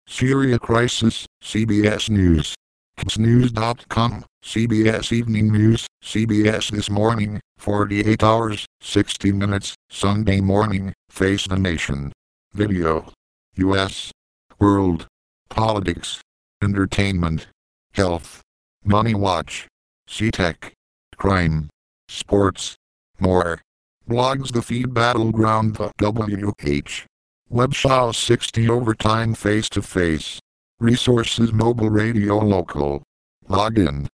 Syria crisis, CBS News. News.com, CBS Evening News, CBS This Morning, 48 hours, 60 minutes, Sunday morning, Face the Nation. Video. U.S. World. Politics. Entertainment. Health. Money Watch. C-Tech. Crime. Sports. More. Blogs The Feed Battleground The WH. Webshow 60 Overtime Face-to-Face. Resources Mobile Radio Local. Login.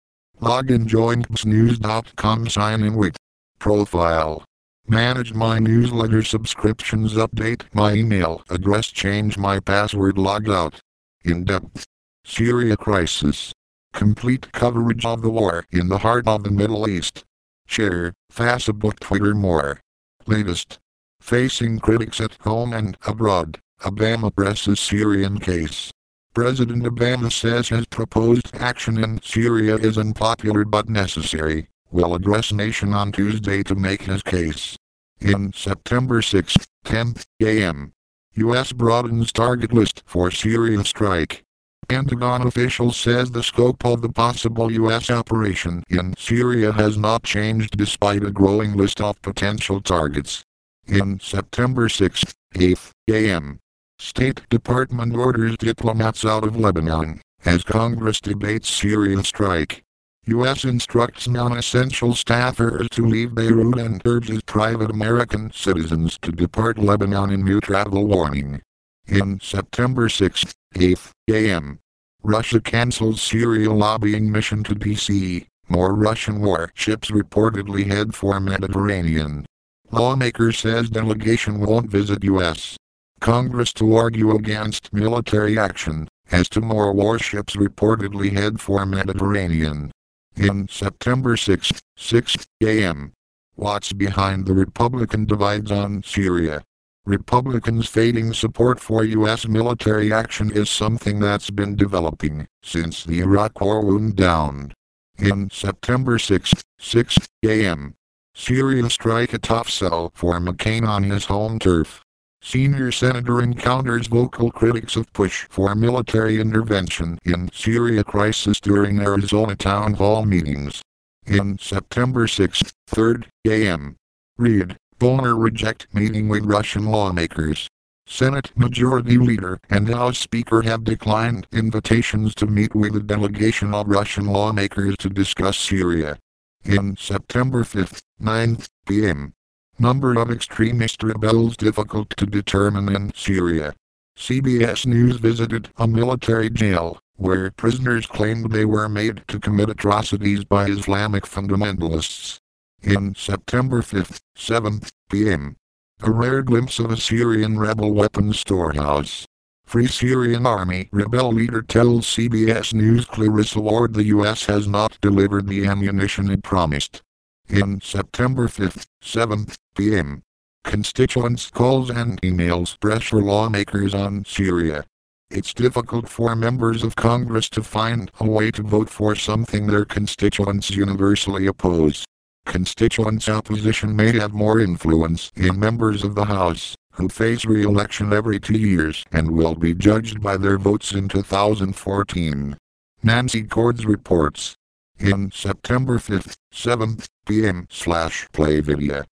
Join News.com. Sign in with. Profile. Manage my newsletter subscriptions. Update my email address. Change my password. Log out. In-depth. Syria crisis. Complete coverage of the war in the heart of the Middle East. Share, Facebook, Twitter. More. Latest. Facing critics at home and abroad, Obama presses Syrian case. President Obama says his proposed action in Syria is unpopular but necessary. Will address nation on Tuesday to make his case. In September 6, 10 a.m. U.S. broadens target list for Syria strike. Pentagon official says the scope of the possible U.S. operation in Syria has not changed despite a growing list of potential targets. In September 6, 8 a.m. State Department orders diplomats out of Lebanon as Congress debates Syria strike. U.S. instructs non-essential staffers to leave Beirut and urges private American citizens to depart Lebanon in new travel warning. In September 6, 8 a.m. Russia cancels Syria lobbying mission to D.C. More Russian warships reportedly head for Mediterranean. Lawmaker says delegation won't visit U.S. Congress to argue against military action, as two more warships reportedly head for Mediterranean. In September 6, 6 a.m. What's behind the Republican divides on Syria? Republicans fading support for U.S. military action is something that's been developing since the Iraq War wound down. In September 6, 6 a.m. Syria strike a tough sell for McCain on his home turf. Senior senator encounters vocal critics of push for military intervention in Syria crisis during Arizona town hall meetings. In September 6, 3 a.m. Reid, Boehner reject meeting with Russian lawmakers. Senate Majority Leader and House Speaker have declined invitations to meet with a delegation of Russian lawmakers to discuss Syria. In September 5, 9 p.m. Number of extremist rebels difficult to determine in Syria. CBS News visited a military jail, where prisoners claimed they were made to commit atrocities by Islamic fundamentalists. In September 5, 7 p.m. A rare glimpse of a Syrian rebel weapons storehouse. Free Syrian Army rebel leader tells CBS News Clarissa Ward the U.S. has not delivered the ammunition it promised. In September 5, 7 p.m. Constituents' calls and emails pressure lawmakers on Syria. It's difficult for members of Congress to find a way to vote for something their constituents universally oppose. Constituents' opposition may have more influence in members of the House, who face re-election every 2 years and will be judged by their votes in 2014. Nancy Cordes reports. In September 5, 7 p.m. /play video.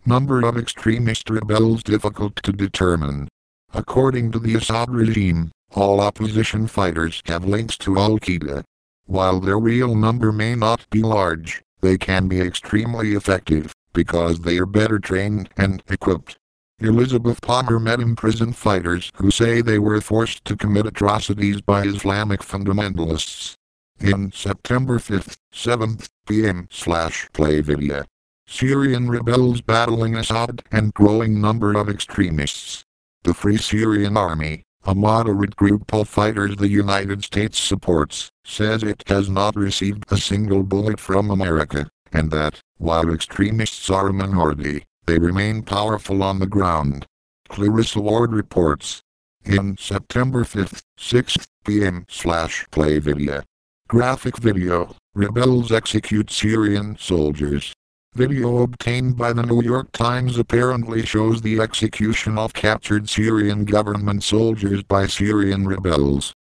Number of extremist rebels difficult to determine. According to the Assad regime, all opposition fighters have links to Al-Qaeda. While their real number may not be large, they can be extremely effective, because they are better trained and equipped. Elizabeth Palmer met imprisoned fighters who say they were forced to commit atrocities by Islamic fundamentalists. In September 5, 7 p.m. /play video. Syrian rebels battling Assad and growing number of extremists. The Free Syrian Army, a moderate group of fighters the United States supports, says it has not received a single bullet from America, and that, while extremists are a minority, they remain powerful on the ground. Clarissa Ward reports. In September 5, 6 p.m. /play video. Graphic video, rebels execute Syrian soldiers. Video obtained by the New York Times apparently shows the execution of captured Syrian government soldiers by Syrian rebels.